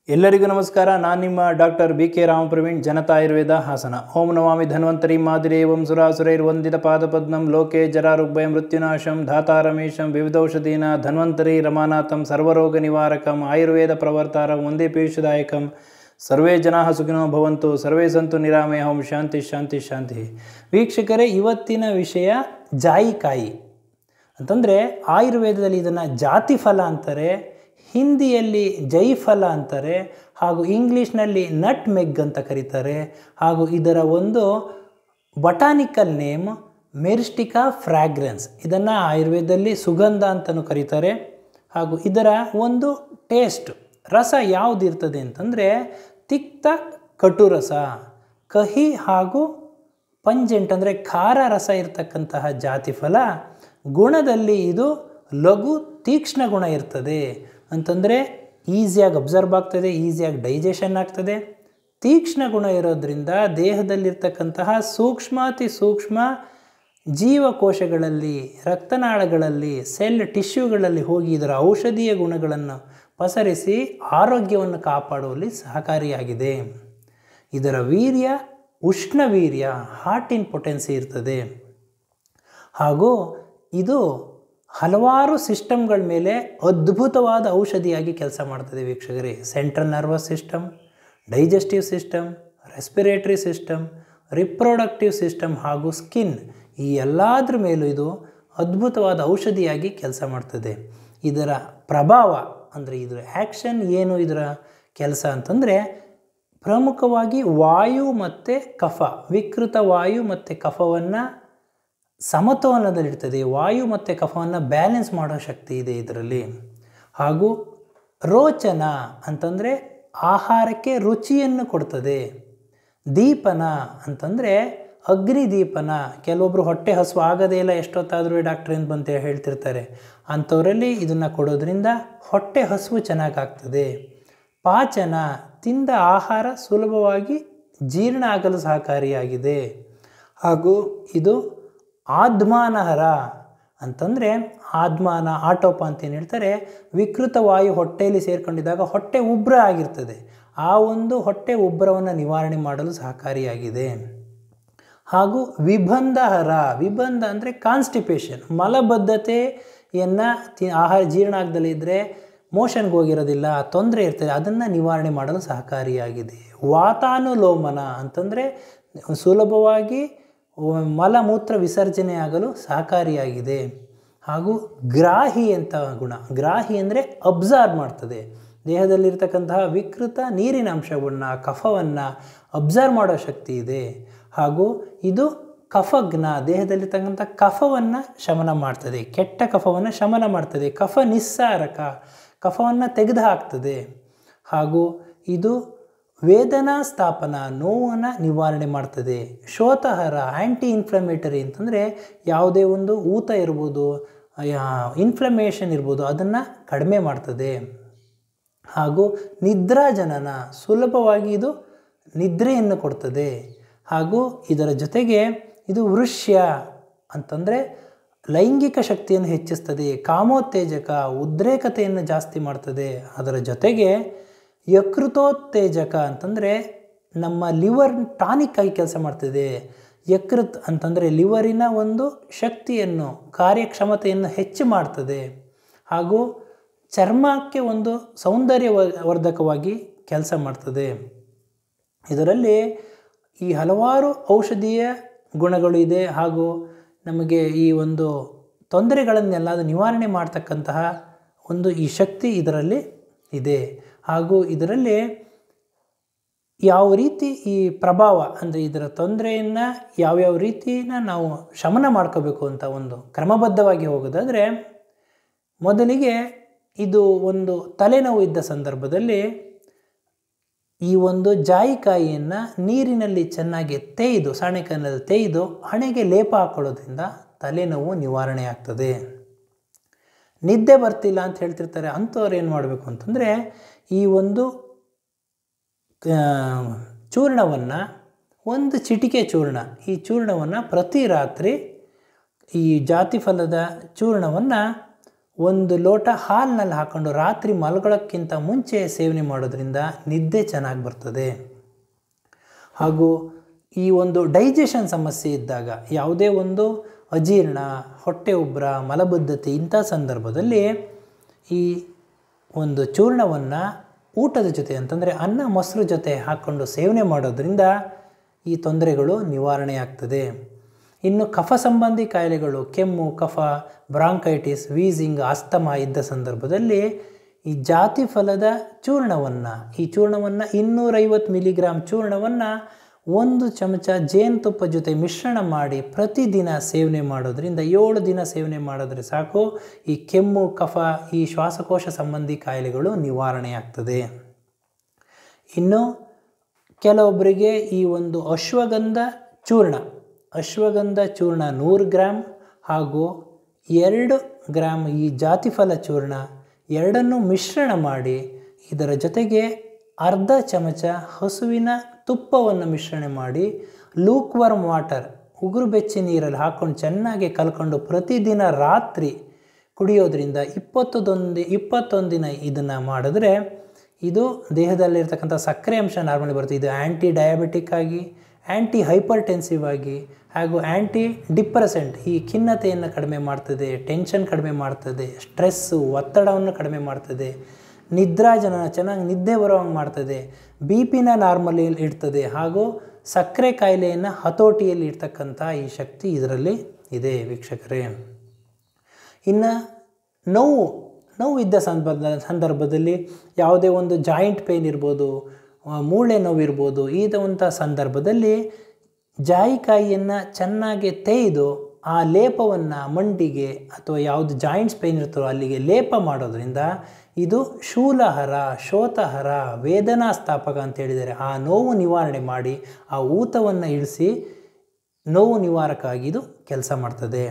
ಎಲ್ಲರಿಗೂ ನಮಸ್ಕಾರ. ನಾನು ನಿಮ್ಮ ಡಾಕ್ಟರ್ BK ರಾಮಪ್ರವೀಣ್, ಜನತಾ ಆಯುರ್ವೇದ ಹಾಸನ. ಓಂ ನಮಾಮಿ ಧನ್ವಂತರಿ ಮಾದಿರೇವಂ ಸುರಾಸುರೈರ್ವಂದಿತ ಪಾದಪದ್ಮಂ ಲೋಕೆ ಜರಾರುಗ್ಭಯ ಮೃತ್ಯುನಾಶಂ ಧಾತಾರಮೇಶಂ ವಿವಿಧೌಷಧೀನ ಧನ್ವಂತರಿ ರಮಾನಾಥಂ ಸರ್ವರೋಗ ನಿವಾರಕಂ ಆಯುರ್ವೇದ ಪ್ರವರ್ತಾರಂ ವಂದೇ ಪೀಯೂಷದಾಯಕಂ. ಸರ್ವೇ ಜನಾಃ ಸುಖಿನೋ ಭವಂತು, ಸರ್ವೇ ಸಂತು ನಿರಾಮಯ. ಓಂ ಶಾಂತಿ ಶಾಂತಿ ಶಾಂತಿ. ವೀಕ್ಷಕರೇ, ಇವತ್ತಿನ ವಿಷಯ ಜಾಯಿಕಾಯಿ ಅಂತಂದರೆ ಆಯುರ್ವೇದದಲ್ಲಿ ಇದನ್ನು ಜಾತಿಫಲ ಅಂತಾರೆ, ಹಿಂದಿಯಲ್ಲಿ ಜೈಫಲ ಅಂತಾರೆ, ಹಾಗೂ ಇಂಗ್ಲೀಷ್ನಲ್ಲಿ ನಟ್ ಮೆಗ್ ಅಂತ ಕರೀತಾರೆ. ಹಾಗೂ ಇದರ ಒಂದು ಬಟಾನಿಕಲ್ ನೇಮ್ ಮೆರಿಸ್ಟಿಕಾ ಫ್ರ್ಯಾಗ್ರೆನ್ಸ್. ಇದನ್ನು ಆಯುರ್ವೇದದಲ್ಲಿ ಸುಗಂಧ ಅಂತಲೂ ಕರೀತಾರೆ. ಹಾಗೂ ಇದರ ಒಂದು ಟೇಸ್ಟ್ ರಸ ಯಾವುದಿರ್ತದೆ ಅಂತಂದರೆ ತಿಕ್ತ ಕಟು ರಸ, ಕಹಿ ಹಾಗೂ ಪಂಜೆಂಟ್ ಅಂದರೆ ಖಾರ ರಸ ಇರತಕ್ಕಂತಹ ಜಾತಿಫಲ. ಗುಣದಲ್ಲಿ ಇದು ಲಘು ತೀಕ್ಷ್ಣ ಗುಣ ಇರ್ತದೆ ಅಂತಂದರೆ ಈಸಿಯಾಗಿ ಅಬ್ಸರ್ವ್ ಆಗ್ತದೆ, ಈಸಿಯಾಗಿ ಡೈಜೆಷನ್ ಆಗ್ತದೆ. ತೀಕ್ಷ್ಣ ಗುಣ ಇರೋದ್ರಿಂದ ದೇಹದಲ್ಲಿರ್ತಕ್ಕಂತಹ ಸೂಕ್ಷ್ಮಾತಿ ಸೂಕ್ಷ್ಮ ಜೀವಕೋಶಗಳಲ್ಲಿ, ರಕ್ತನಾಳಗಳಲ್ಲಿ, ಸೆಲ್ ಟಿಶ್ಯೂಗಳಲ್ಲಿ ಹೋಗಿ ಇದರ ಔಷಧೀಯ ಗುಣಗಳನ್ನು ಪಸರಿಸಿ ಆರೋಗ್ಯವನ್ನು ಕಾಪಾಡುವಲ್ಲಿ ಸಹಕಾರಿಯಾಗಿದೆ. ಇದರ ವೀರ್ಯ ಉಷ್ಣವೀರ್ಯ, ಹಾಟ್ ಇನ್ ಪೊಟೆನ್ಸಿ ಇರ್ತದೆ. ಹಾಗೂ ಇದು ಹಲವಾರು ಸಿಸ್ಟಮ್ಗಳ ಮೇಲೆ ಅದ್ಭುತವಾದ ಔಷಧಿಯಾಗಿ ಕೆಲಸ ಮಾಡ್ತದೆ ವೀಕ್ಷಕರೇ. Central nervous system, digestive system, respiratory system, reproductive system ಹಾಗೂ ಸ್ಕಿನ್, ಈ ಎಲ್ಲದರ ಮೇಲೂ ಇದು ಅದ್ಭುತವಾದ ಔಷಧಿಯಾಗಿ ಕೆಲಸ ಮಾಡ್ತದೆ. ಇದರ ಪ್ರಭಾವ ಅಂದರೆ ಇದರ ಆ್ಯಕ್ಷನ್ ಏನು, ಇದರ ಕೆಲಸ ಅಂತಂದರೆ ಪ್ರಮುಖವಾಗಿ ವಾಯು ಮತ್ತು ಕಫ, ವಿಕೃತ ವಾಯು ಮತ್ತು ಕಫವನ್ನು ಸಮತೋಲನದಲ್ಲಿರ್ತದೆ. ವಾಯು ಮತ್ತು ಕಫವನ್ನು ಬ್ಯಾಲೆನ್ಸ್ ಮಾಡೋ ಶಕ್ತಿ ಇದೆ ಇದರಲ್ಲಿ. ಹಾಗೂ ರೋಚನ ಅಂತಂದರೆ ಆಹಾರಕ್ಕೆ ರುಚಿಯನ್ನು ಕೊಡ್ತದೆ. ದೀಪನ ಅಂತಂದರೆ ಅಗ್ನಿದೀಪನ. ಕೆಲವೊಬ್ಬರು ಹೊಟ್ಟೆ ಹಸುವು ಆಗದೇ ಇಲ್ಲ, ಎಷ್ಟೊತ್ತಾದರೂ ಡಾಕ್ಟ್ರ್ ಏನು ಬಂತ ಹೇಳ್ತಿರ್ತಾರೆ. ಅಂಥವರಲ್ಲಿ ಇದನ್ನು ಕೊಡೋದ್ರಿಂದ ಹೊಟ್ಟೆ ಹಸುವು ಚೆನ್ನಾಗಾಗ್ತದೆ. ಪಾಚನ, ತಿಂದ ಆಹಾರ ಸುಲಭವಾಗಿ ಜೀರ್ಣ ಆಗಲು ಸಹಕಾರಿಯಾಗಿದೆ. ಹಾಗೂ ಇದು ಆದ್ಮಾನಹರ ಅಂತಂದರೆ ಆದ್ಮಾನ, ಆಟೋಪ ಅಂತ ಏನು ಹೇಳ್ತಾರೆ, ವಿಕೃತ ವಾಯು ಹೊಟ್ಟೆಯಲ್ಲಿ ಸೇರಿಕೊಂಡಿದ್ದಾಗ ಹೊಟ್ಟೆ ಉಬ್ರ ಆಗಿರ್ತದೆ. ಆ ಒಂದು ಹೊಟ್ಟೆ ಉಬ್ರವನ್ನು ನಿವಾರಣೆ ಮಾಡಲು ಸಹಕಾರಿಯಾಗಿದೆ. ಹಾಗೂ ವಿಬಂಧಹರ, ವಿಬಂಧ ಅಂದರೆ ಕಾನ್ಸ್ಟಿಪೇಷನ್, ಮಲಬದ್ಧತೆಯನ್ನು ಆಹಾರ ಜೀರ್ಣ ಆಗದಲ್ಲೇ ಇದ್ದರೆ ಮೋಷನ್ಗೆ ಹೋಗಿರೋದಿಲ್ಲ, ತೊಂದರೆ ಇರ್ತದೆ, ಅದನ್ನು ನಿವಾರಣೆ ಮಾಡಲು ಸಹಕಾರಿಯಾಗಿದೆ. ವಾತಾನುಲೋಮನ ಅಂತಂದರೆ ಸುಲಭವಾಗಿ ಮಲಮೂತ್ರ ವಿಸರ್ಜನೆ ಆಗಲು ಸಹಕಾರಿಯಾಗಿದೆ. ಹಾಗೂ ಗ್ರಾಹಿ ಅಂತ ಗುಣ. ಗ್ರಾಹಿ ಅಂದರೆ ಅಬ್ಸರ್ವ್ ಮಾಡ್ತದೆ. ದೇಹದಲ್ಲಿರ್ತಕ್ಕಂತಹ ವಿಕೃತ ನೀರಿನ ಅಂಶವನ್ನು, ಕಫವನ್ನು ಅಬ್ಸರ್ವ್ ಮಾಡೋ ಶಕ್ತಿ ಇದೆ. ಹಾಗೂ ಇದು ಕಫಜ್ಞ, ದೇಹದಲ್ಲಿರ್ತಕ್ಕಂಥ ಕಫವನ್ನು ಶಮನ ಮಾಡ್ತದೆ, ಕೆಟ್ಟ ಕಫವನ್ನು ಶಮನ ಮಾಡ್ತದೆ. ಕಫ ನಿಸ್ಸಾರಕ, ಕಫವನ್ನು ತೆಗೆದು ಹಾಕ್ತದೆ. ಹಾಗೂ ಇದು ವೇದನಾ ಸ್ಥಾಪನ, ನೋವನ್ನು ನಿವಾರಣೆ ಮಾಡ್ತದೆ. ಶೋತಹರ, ಆ್ಯಂಟಿ ಇನ್ಫ್ಲಮೇಟರಿ ಅಂತಂದರೆ ಯಾವುದೇ ಒಂದು ಊತ ಇರ್ಬೋದು, ಇನ್ಫ್ಲಮೇಷನ್ ಇರ್ಬೋದು, ಅದನ್ನು ಕಡಿಮೆ ಮಾಡ್ತದೆ. ಹಾಗೂ ನಿದ್ರಾಜನನ, ಸುಲಭವಾಗಿ ಇದು ನಿದ್ರೆಯನ್ನು ಕೊಡ್ತದೆ. ಹಾಗೂ ಇದರ ಜೊತೆಗೆ ಇದು ವೃಷ್ಯ ಅಂತಂದರೆ ಲೈಂಗಿಕ ಶಕ್ತಿಯನ್ನು ಹೆಚ್ಚಿಸ್ತದೆ, ಕಾಮೋತ್ತೇಜಕ, ಉದ್ರೇಕತೆಯನ್ನು ಜಾಸ್ತಿ ಮಾಡ್ತದೆ. ಅದರ ಜೊತೆಗೆ ಯಕೃತೋತ್ತೇಜಕ ಅಂತಂದರೆ ನಮ್ಮ ಲಿವರ್ ಟಾನಿಕ್ ಆಗಿ ಕೆಲಸ ಮಾಡ್ತದೆ. ಯಕೃತ್ ಅಂತಂದರೆ ಲಿವರಿನ ಒಂದು ಶಕ್ತಿಯನ್ನು, ಕಾರ್ಯಕ್ಷಮತೆಯನ್ನು ಹೆಚ್ಚು ಮಾಡ್ತದೆ. ಹಾಗೂ ಚರ್ಮಕ್ಕೆ ಒಂದು ಸೌಂದರ್ಯವರ್ಧಕವಾಗಿ ಕೆಲಸ ಮಾಡ್ತದೆ. ಇದರಲ್ಲಿ ಈ ಹಲವಾರು ಔಷಧೀಯ ಗುಣಗಳು ಇದೆ. ಹಾಗೂ ನಮಗೆ ಈ ಒಂದು ತೊಂದರೆಗಳನ್ನೆಲ್ಲ ನಿವಾರಣೆ ಮಾಡ್ತಕ್ಕಂತಹ ಒಂದು ಈ ಶಕ್ತಿ ಇದರಲ್ಲಿ ಇದೆ. ಹಾಗೂ ಇದರಲ್ಲಿ ಯಾವ ರೀತಿ ಈ ಪ್ರಭಾವ ಅಂದರೆ ಇದರ ತೊಂದರೆಯನ್ನು ಯಾವ್ಯಾವ ರೀತಿನ ನಾವು ಶಮನ ಮಾಡ್ಕೋಬೇಕು ಅಂತ ಒಂದು ಕ್ರಮಬದ್ಧವಾಗಿ ಹೋಗೋದಾದರೆ, ಮೊದಲಿಗೆ ಇದು ಒಂದು ತಲೆನೋವು ಇದ್ದ ಸಂದರ್ಭದಲ್ಲಿ ಈ ಒಂದು ಜಾಯಿಕಾಯಿಯನ್ನು ನೀರಿನಲ್ಲಿ ಚೆನ್ನಾಗಿ ತೇಯ್ದು, ಸಾಣೆಕಾಯಿನಲ್ಲಿ ತೇಯ್ದು ಹಣೆಗೆ ಲೇಪ ಹಾಕೊಳ್ಳೋದ್ರಿಂದ ತಲೆನೋವು ನಿವಾರಣೆ ಆಗ್ತದೆ. ನಿದ್ದೆ ಬರ್ತಿಲ್ಲ ಅಂತ ಹೇಳ್ತಿರ್ತಾರೆ, ಅಂಥವ್ರು ಏನು ಮಾಡಬೇಕು ಅಂತಂದರೆ ಈ ಒಂದು ಚೂರ್ಣವನ್ನು, ಒಂದು ಚಿಟಿಕೆ ಚೂರ್ಣ, ಈ ಚೂರ್ಣವನ್ನು ಪ್ರತಿ ರಾತ್ರಿ ಈ ಜಾತಿಫಲದ ಚೂರ್ಣವನ್ನು 1 ಲೋಟ ಹಾಲಿನಲ್ಲಿ ಹಾಕ್ಕೊಂಡು ರಾತ್ರಿ ಮಲಗೋಕ್ಕಿಂತ ಮುಂಚೆ ಸೇವನೆ ಮಾಡೋದ್ರಿಂದ ನಿದ್ದೆ ಚೆನ್ನಾಗಿ ಬರ್ತದೆ. ಹಾಗೂ ಈ ಒಂದು ಡೈಜೆಷನ್ ಸಮಸ್ಯೆ ಇದ್ದಾಗ, ಯಾವುದೇ ಒಂದು ಅಜೀರ್ಣ, ಹೊಟ್ಟೆ ಉಬ್ಬರ, ಮಲಬದ್ಧತೆ ಇಂಥ ಸಂದರ್ಭದಲ್ಲಿ ಈ ಒಂದು ಚೂರ್ಣವನ್ನು ಊಟದ ಜೊತೆ ಅಂತಂದರೆ ಅನ್ನ ಮೊಸರು ಜೊತೆ ಹಾಕ್ಕೊಂಡು ಸೇವನೆ ಮಾಡೋದ್ರಿಂದ ಈ ತೊಂದರೆಗಳು ನಿವಾರಣೆ ಆಗ್ತದೆ. ಇನ್ನು ಕಫ ಸಂಬಂಧಿ ಕಾಯಿಲೆಗಳು, ಕೆಮ್ಮು, ಕಫ, ಬ್ರಾಂಕೈಟಿಸ್, ವೀಸಿಂಗ್, ಆಸ್ತಮಾ ಇದ್ದ ಸಂದರ್ಭದಲ್ಲಿ ಈ ಜಾತಿ ಫಲದ ಚೂರ್ಣವನ್ನು 250 ಮಿಲಿಗ್ರಾಮ್ ಚೂರ್ಣವನ್ನು 1 ಚಮಚ ಜೇನುತುಪ್ಪ ಜೊತೆ ಮಿಶ್ರಣ ಮಾಡಿ ಪ್ರತಿದಿನ ಸೇವನೆ ಮಾಡೋದ್ರಿಂದ 7 ದಿನ ಸೇವನೆ ಮಾಡಿದ್ರೆ ಸಾಕು, ಈ ಕೆಮ್ಮು, ಕಫ, ಈ ಶ್ವಾಸಕೋಶ ಸಂಬಂಧಿ ಕಾಯಿಲೆಗಳು ನಿವಾರಣೆ ಆಗ್ತದೆ. ಇನ್ನು ಕೆಲವೊಬ್ಬರಿಗೆ ಈ ಒಂದು ಅಶ್ವಗಂಧ ಚೂರ್ಣ 100 ಗ್ರಾಮ್ ಹಾಗೂ 2 ಗ್ರಾಮ್ ಈ ಜಾತಿಫಲ ಚೂರ್ಣ ಎರಡನ್ನೂ ಮಿಶ್ರಣ ಮಾಡಿ ಇದರ ಜೊತೆಗೆ ಅರ್ಧ ಚಮಚ ಹಸುವಿನ ತುಪ್ಪವನ್ನು ಮಿಶ್ರಣ ಮಾಡಿ ಲೂಕ್ವರ್ಮ್ ವಾಟರ್, ಉಗುರು ಬೆಚ್ಚಿ ನೀರಲ್ಲಿ ಹಾಕ್ಕೊಂಡು ಚೆನ್ನಾಗಿ ಕಲ್ಕೊಂಡು ಪ್ರತಿದಿನ ರಾತ್ರಿ ಕುಡಿಯೋದ್ರಿಂದ 21 ದಿನ ಇದನ್ನು ಮಾಡಿದ್ರೆ ಇದು ದೇಹದಲ್ಲಿರ್ತಕ್ಕಂಥ ಸಕ್ಕರೆ ಅಂಶ ನಾರ್ಮಲಿ ಬರುತ್ತೆ. ಇದು ಆ್ಯಂಟಿ ಡಯಾಬಿಟಿಕ್ ಆಗಿ, ಆ್ಯಂಟಿ ಹೈಪರ್ಟೆನ್ಸಿವ್ ಆಗಿ ಹಾಗೂ ಆ್ಯಂಟಿ ಡಿಪ್ರೆಸೆಂಟ್, ಈ ಖಿನ್ನತೆಯನ್ನು ಕಡಿಮೆ ಮಾಡ್ತದೆ, ಟೆನ್ಷನ್ ಕಡಿಮೆ ಮಾಡ್ತದೆ, ಸ್ಟ್ರೆಸ್ಸು, ಒತ್ತಡವನ್ನು ಕಡಿಮೆ ಮಾಡ್ತದೆ, ನಿದ್ರಾಜನ ಚೆನ್ನಾಗಿ ನಿದ್ದೆ ಬರೋವಂಗೆ ಮಾಡ್ತದೆ, ಬಿ ಪಿನ ನಾರ್ಮಲಿ ಇಡ್ತದೆ ಹಾಗೂ ಸಕ್ಕರೆ ಕಾಯಿಲೆಯನ್ನು ಹತೋಟಿಯಲ್ಲಿ ಇಡ್ತಕ್ಕಂಥ ಈ ಶಕ್ತಿ ಇದರಲ್ಲಿ ಇದೆ ವೀಕ್ಷಕರೇ. ಇನ್ನು ನೋವು ಇದ್ದ ಸಂದರ್ಭದಲ್ಲಿ ಯಾವುದೇ ಒಂದು ಜಾಯಿಂಟ್ ಪೇಯ್ನ್ ಇರ್ಬೋದು, ಮೂಳೆ ನೋವು ಇರ್ಬೋದು, ಇದಂಥ ಸಂದರ್ಭದಲ್ಲಿ ಜಾಯಿಕಾಯಿಯನ್ನು ಚೆನ್ನಾಗಿ ತೇಯ್ದು ಆ ಲೇಪವನ್ನು ಮಂಡಿಗೆ ಅಥವಾ ಯಾವುದು ಜಾಯಿಂಟ್ಸ್ ಪೇಯ್ನ್ ಇರ್ತೋ ಅಲ್ಲಿಗೆ ಲೇಪ ಮಾಡೋದ್ರಿಂದ ಇದು ಶೂಲಹರ, ಶೋತಹರ, ವೇದನಾಸ್ಥಾಪಕ ಅಂತ ಹೇಳಿದರೆ ಆ ನೋವು ನಿವಾರಣೆ ಮಾಡಿ ಆ ಊತವನ್ನು ಇಳಿಸಿ ನೋವು ನಿವಾರಕ ಆಗಿ ಇದು ಕೆಲಸ ಮಾಡ್ತದೆ.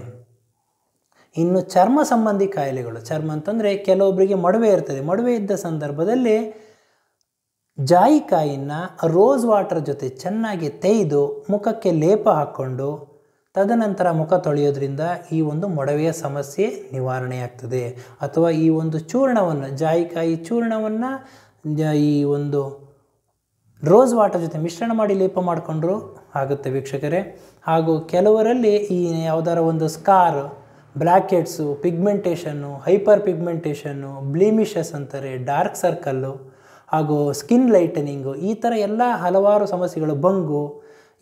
ಇನ್ನು ಚರ್ಮ ಸಂಬಂಧಿ ಕಾಯಿಲೆಗಳು, ಚರ್ಮ ಅಂತಂದರೆ ಕೆಲವೊಬ್ಬರಿಗೆ ಮೊಡವೆ ಇರ್ತದೆ. ಮೊಡವೆ ಇದ್ದ ಸಂದರ್ಭದಲ್ಲಿ ಜಾಯಿಕಾಯಿನ ರೋಸ್ ವಾಟರ್ ಜೊತೆ ಚೆನ್ನಾಗಿ ತೇಯ್ದು ಮುಖಕ್ಕೆ ಲೇಪ ಹಾಕ್ಕೊಂಡು ತದನಂತರ ಮುಖ ತೊಳೆಯೋದ್ರಿಂದ ಈ ಒಂದು ಮೊಡವೆಯ ಸಮಸ್ಯೆ ನಿವಾರಣೆಯಾಗ್ತದೆ. ಅಥವಾ ಈ ಒಂದು ಚೂರ್ಣವನ್ನು, ಜಾಯಿಕಾಯಿ ಚೂರ್ಣವನ್ನು ಈ ಒಂದು ರೋಸ್ ವಾಟರ್ ಜೊತೆ ಮಿಶ್ರಣ ಮಾಡಿ ಲೇಪ ಮಾಡಿಕೊಂಡ್ರೂ ಆಗುತ್ತೆ ವೀಕ್ಷಕರೇ. ಹಾಗೂ ಕೆಲವರಲ್ಲಿ ಈ ಯಾವುದಾರ ಒಂದು ಸ್ಕಾರ್, ಬ್ಲ್ಯಾಕ್ ಹೆಡ್ಸು, ಪಿಗ್ಮೆಂಟೇಷನ್ನು, ಹೈಪರ್ ಪಿಗ್ಮೆಂಟೇಷನ್ನು, ಬ್ಲೀಮಿಷಸ್ ಅಂತಾರೆ, ಡಾರ್ಕ್ ಸರ್ಕಲ್ಲು ಹಾಗೂ ಸ್ಕಿನ್ ಲೈಟನಿಂಗು, ಈ ಥರ ಎಲ್ಲ ಹಲವಾರು ಸಮಸ್ಯೆಗಳು, ಬಂಗು,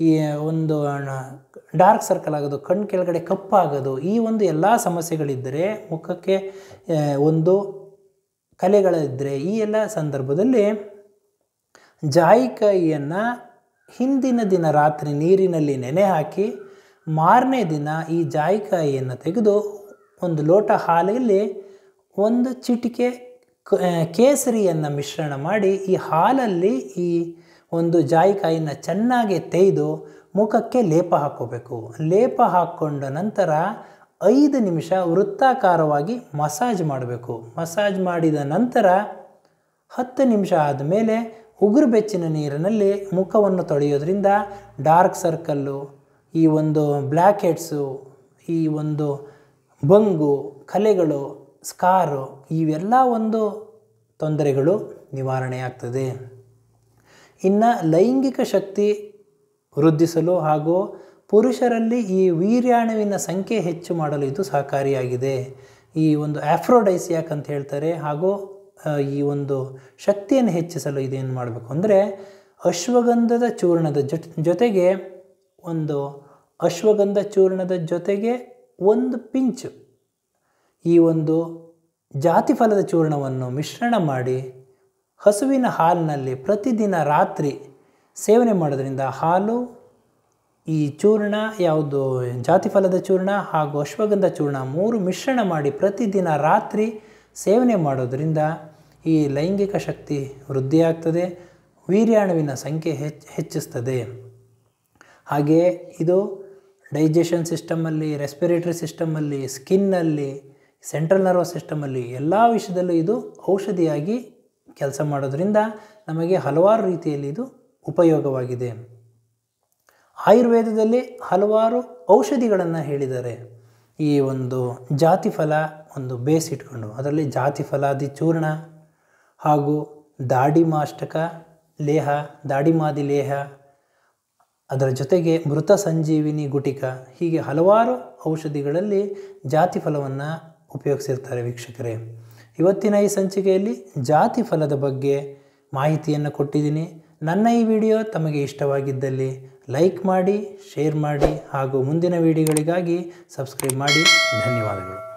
ಈ ಒಂದು ಡಾರ್ಕ್ ಸರ್ಕಲ್ ಆಗೋದು, ಕಣ್ಣು ಕೆಳಗಡೆ ಕಪ್ಪಾಗೋದು, ಈ ಒಂದು ಎಲ್ಲ ಸಮಸ್ಯೆಗಳಿದ್ದರೆ, ಮುಖಕ್ಕೆ ಒಂದು ಕಲೆಗಳಿದ್ದರೆ ಈ ಎಲ್ಲ ಸಂದರ್ಭದಲ್ಲಿ ಜಾಯಿಕಾಯಿಯನ್ನು ಹಿಂದಿನ ದಿನ ರಾತ್ರಿ ನೀರಿನಲ್ಲಿ ನೆನೆ ಹಾಕಿ ಮಾರನೇ ದಿನ ಈ ಜಾಯಿಕಾಯಿಯನ್ನು ತೆಗೆದು 1 ಲೋಟ ಹಾಲಲ್ಲಿ 1 ಚಿಟಿಕೆ ಕೇಸರಿಯನ್ನು ಮಿಶ್ರಣ ಮಾಡಿ ಈ ಹಾಲಲ್ಲಿ ಈ ಒಂದು ಜಾಯಿಕಾಯಿನ ಚೆನ್ನಾಗಿ ತೇಯ್ದು ಮುಖಕ್ಕೆ ಲೇಪ ಹಾಕ್ಕೋಬೇಕು. ಲೇಪ ಹಾಕ್ಕೊಂಡ ನಂತರ 5 ನಿಮಿಷ ವೃತ್ತಾಕಾರವಾಗಿ ಮಸಾಜ್ ಮಾಡಬೇಕು. ಮಸಾಜ್ ಮಾಡಿದ ನಂತರ 10 ನಿಮಿಷ ಆದಮೇಲೆ ಉಗುರು ಬೆಚ್ಚಿನ ನೀರಿನಲ್ಲಿ ಮುಖವನ್ನು ತೊಳೆಯೋದ್ರಿಂದ ಡಾರ್ಕ್ ಸರ್ಕಲ್ಲು, ಈ ಒಂದು ಬ್ಲ್ಯಾಕ್ ಹೆಡ್ಸು, ಈ ಒಂದು ಬಂಗು, ಕಲೆಗಳು, ಸ್ಕಾರು, ಇವೆಲ್ಲ ಒಂದು ತೊಂದರೆಗಳು ನಿವಾರಣೆ ಆಗ್ತದೆ. ಇನ್ನು ಲೈಂಗಿಕ ಶಕ್ತಿ ವೃದ್ಧಿಸಲು ಹಾಗೂ ಪುರುಷರಲ್ಲಿ ಈ ವೀರ್ಯಾಣುವಿನ ಸಂಖ್ಯೆ ಹೆಚ್ಚು ಮಾಡಲು ಇದು ಸಹಕಾರಿಯಾಗಿದೆ. ಈ ಒಂದು ಆಫ್ರೋಡೈಸಿಯಾಕ್ ಅಂತ ಹೇಳ್ತಾರೆ. ಹಾಗೂ ಈ ಒಂದು ಶಕ್ತಿಯನ್ನು ಹೆಚ್ಚಿಸಲು ಇದೇನು ಮಾಡಬೇಕು ಅಂದರೆ ಅಶ್ವಗಂಧದ ಚೂರ್ಣದ ಜೊತೆಗೆ ಅಶ್ವಗಂಧ ಚೂರ್ಣದ ಜೊತೆಗೆ 1 ಪಿಂಚ್ ಈ ಒಂದು ಜಾತಿಫಲದ ಚೂರ್ಣವನ್ನು ಮಿಶ್ರಣ ಮಾಡಿ ಹಸುವಿನ ಹಾಲಿನಲ್ಲಿ ಪ್ರತಿದಿನ ರಾತ್ರಿ ಸೇವನೆ ಮಾಡೋದ್ರಿಂದ ಹಾಲು, ಈ ಚೂರ್ಣ ಯಾವುದು ಜಾತಿಫಲದ ಚೂರ್ಣ ಹಾಗೂ ಅಶ್ವಗಂಧ ಚೂರ್ಣ 3 ಮಿಶ್ರಣ ಮಾಡಿ ಪ್ರತಿದಿನ ರಾತ್ರಿ ಸೇವನೆ ಮಾಡೋದರಿಂದ ಈ ಲೈಂಗಿಕ ಶಕ್ತಿ ವೃದ್ಧಿಯಾಗ್ತದೆ, ವೀರ್ಯಾಣುವಿನ ಸಂಖ್ಯೆ ಹೆಚ್ಚಿಸ್ತದೆ. ಹಾಗೆಯೇ ಇದು ಡೈಜೆಷನ್ ಸಿಸ್ಟಮಲ್ಲಿ, ರೆಸ್ಪಿರೇಟರಿ ಸಿಸ್ಟಮಲ್ಲಿ, ಸ್ಕಿನ್ನಲ್ಲಿ, ಸೆಂಟ್ರಲ್ ನರ್ವಸ್ ಸಿಸ್ಟಮಲ್ಲಿ ಎಲ್ಲ ವಿಷಯದಲ್ಲೂ ಇದು ಔಷಧಿಯಾಗಿ ಕೆಲಸ ಮಾಡೋದ್ರಿಂದ ನಮಗೆ ಹಲವಾರು ರೀತಿಯಲ್ಲಿ ಇದು ಉಪಯೋಗವಾಗಿದೆ. ಆಯುರ್ವೇದದಲ್ಲಿ ಹಲವಾರು ಔಷಧಿಗಳನ್ನು ಹೇಳಿದ್ದಾರೆ. ಈ ಒಂದು ಜಾತಿಫಲ ಒಂದು ಬೇಸ್ ಇಟ್ಕೊಂಡು ಅದರಲ್ಲಿ ಜಾತಿ ಫಲಾದಿ ಚೂರ್ಣ ಹಾಗೂ ದಾಡಿಮಾಷ್ಟಕ ಲೇಹ, ದಾಡಿಮಾದಿ ಲೇಹ, ಅದರ ಜೊತೆಗೆ ಮೃತ ಸಂಜೀವಿನಿ ಗುಟಿಕ, ಹೀಗೆ ಹಲವಾರು ಔಷಧಿಗಳಲ್ಲಿ ಜಾತಿ ಫಲವನ್ನು ಉಪಯೋಗಿಸಿರ್ತಾರೆ ವೀಕ್ಷಕರೇ. ಇವತ್ತಿನ ಈ ಸಂಚಿಕೆಯಲ್ಲಿ ಜಾತಿ ಫಲದ ಬಗ್ಗೆ ಮಾಹಿತಿಯನ್ನು ಕೊಟ್ಟಿದ್ದೀನಿ. ನನ್ನ ಈ ವಿಡಿಯೋ ತಮಗೆ ಇಷ್ಟವಾಗಿದ್ದಲ್ಲಿ ಲೈಕ್ ಮಾಡಿ, ಶೇರ್ ಮಾಡಿ ಹಾಗೂ ಮುಂದಿನ ವಿಡಿಯೋಗಳಿಗಾಗಿ ಸಬ್ಸ್ಕ್ರೈಬ್ ಮಾಡಿ. ಧನ್ಯವಾದಗಳು.